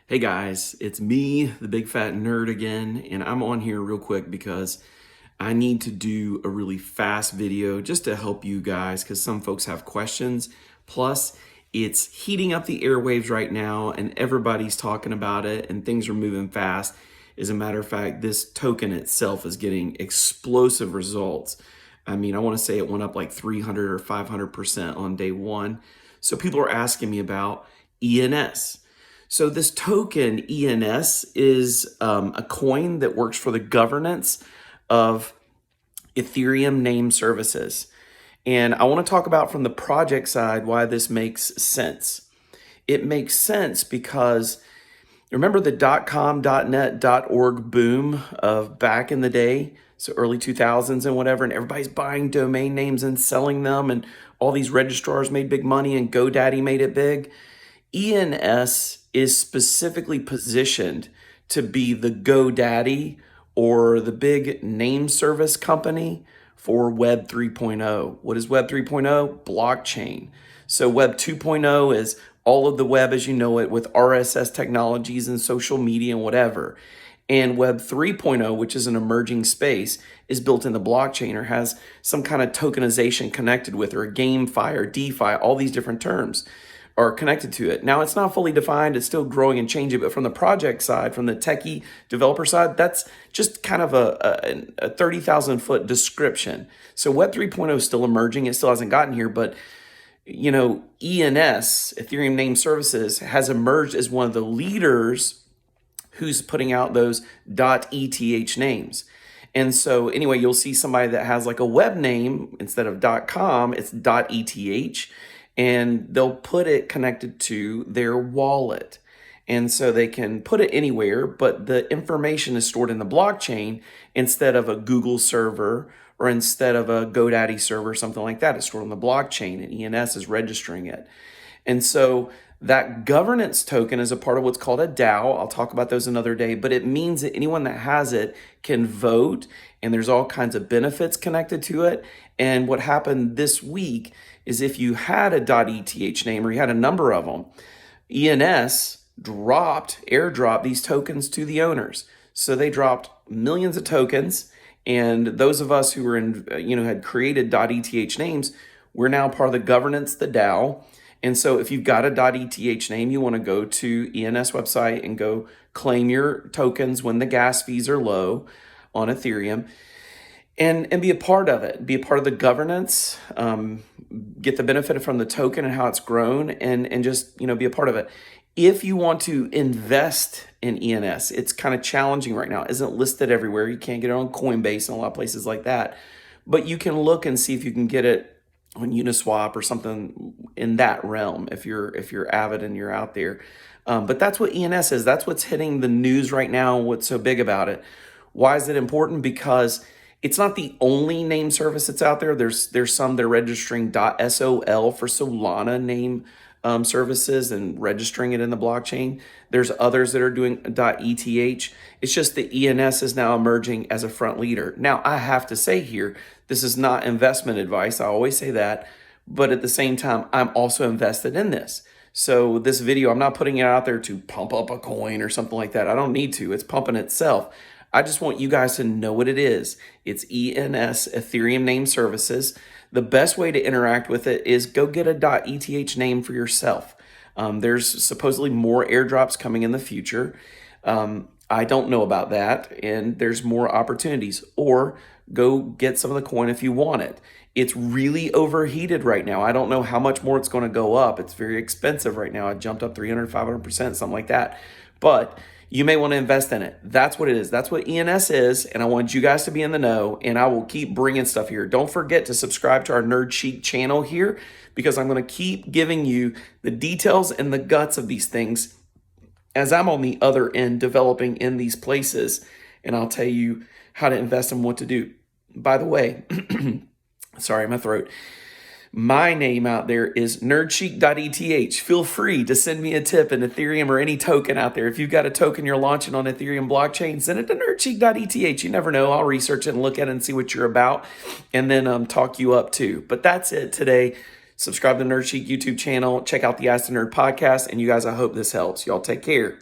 Hey guys, it's me, the big fat nerd again, and I'm on here real quick because I need to do a really fast video just to help you guys because some folks have questions. Plus, it's heating up the airwaves right now and everybody's talking about it and things are moving fast. As a matter of fact, this token itself is getting explosive results. I mean, I want to say it went up like 300 or 500% on day one. So people are asking me about ENS. So this token ENS is a coin that works for the governance of Ethereum name services. And I want to talk about from the project side why this makes sense. It makes sense because remember the .com, .net, .org boom of back in the day, so early 2000s and whatever, and everybody's buying domain names and selling them, and all these registrars made big money and GoDaddy made it big. ENS is specifically positioned to be the GoDaddy or the big name service company for Web 3.0. What is Web 3.0? Blockchain. So Web 2.0 is all of the web as you know it with RSS technologies and social media and whatever. And Web 3.0, which is an emerging space, is built in the blockchain or has some kind of tokenization connected with it, or GameFi or DeFi, all these different terms are connected to it. Now, it's not fully defined. It's still growing and changing, but from the project side, from the techie developer side, that's just kind of a 30,000 foot description. So Web 3.0 is still emerging. It still hasn't gotten here, but you know, ENS, Ethereum Name Services, has emerged as one of the leaders who's putting out those .eth names. And so anyway, you'll see somebody that has like a web name instead of .com, it's .eth, and they'll put it connected to their wallet. And so they can put it anywhere, but the information is stored in the blockchain instead of a Google server or instead of a GoDaddy server, something like that. It's stored on the blockchain and ENS is registering it. And so that governance token is a part of what's called a DAO. I'll talk about those another day, but it means that anyone that has it can vote, and there's all kinds of benefits connected to it. And what happened this week is if you had a .eth name or you had a number of them, ENS airdropped these tokens to the owners. So they dropped millions of tokens, and those of us who were had created .eth names, we're now part of the governance, the DAO. And so if you've got a .eth name, you want to go to ENS website and go claim your tokens when the gas fees are low on Ethereum and be a part of it, be a part of the governance, get the benefit from the token and how it's grown and just, be a part of it. If you want to invest in ENS, it's kind of challenging right now. It isn't listed everywhere. You can't get it on Coinbase and a lot of places like that. But you can look and see if you can get it on Uniswap or something in that realm if you're avid and you're out there. But that's what ENS is. That's what's hitting the news right now. What's so big about it? Why is it important? Because it's not the only name service that's out there. There's some that are registering .sol for Solana name services and registering it in the blockchain. There's others that are doing .eth. It's just the ENS is now emerging as a front leader. Now, I have to say here, this is not investment advice. I always say that. But at the same time, I'm also invested in this. So this video, I'm not putting it out there to pump up a coin or something like that. I don't need to. It's pumping itself. I just want you guys to know what it is. It's ENS, Ethereum Name Services. The best way to interact with it is go get a .eth name for yourself. There's supposedly more airdrops coming in the future. I don't know about that, and there's more opportunities. Or go get some of the coin if you want it. It's really overheated right now. I don't know how much more it's going to go up. It's very expensive right now. It jumped up 300, 500%, something like that. But you may want to invest in it. That's what it is. That's what ENS is, and I want you guys to be in the know, and I will keep bringing stuff here. Don't forget to subscribe to our Nerd Chic channel here because I'm going to keep giving you the details and the guts of these things as I'm on the other end developing in these places, and I'll tell you how to invest and what to do. By the way, sorry, my throat. My name out there is nerdchic.eth. Feel free to send me a tip in Ethereum or any token out there. If you've got a token you're launching on Ethereum blockchain, send it to nerdchic.eth. You never know. I'll research it and look at it and see what you're about and then talk you up too. But that's it today. Subscribe to the Nerd Chic YouTube channel. Check out the Ask the Nerd podcast. And you guys, I hope this helps. Y'all take care.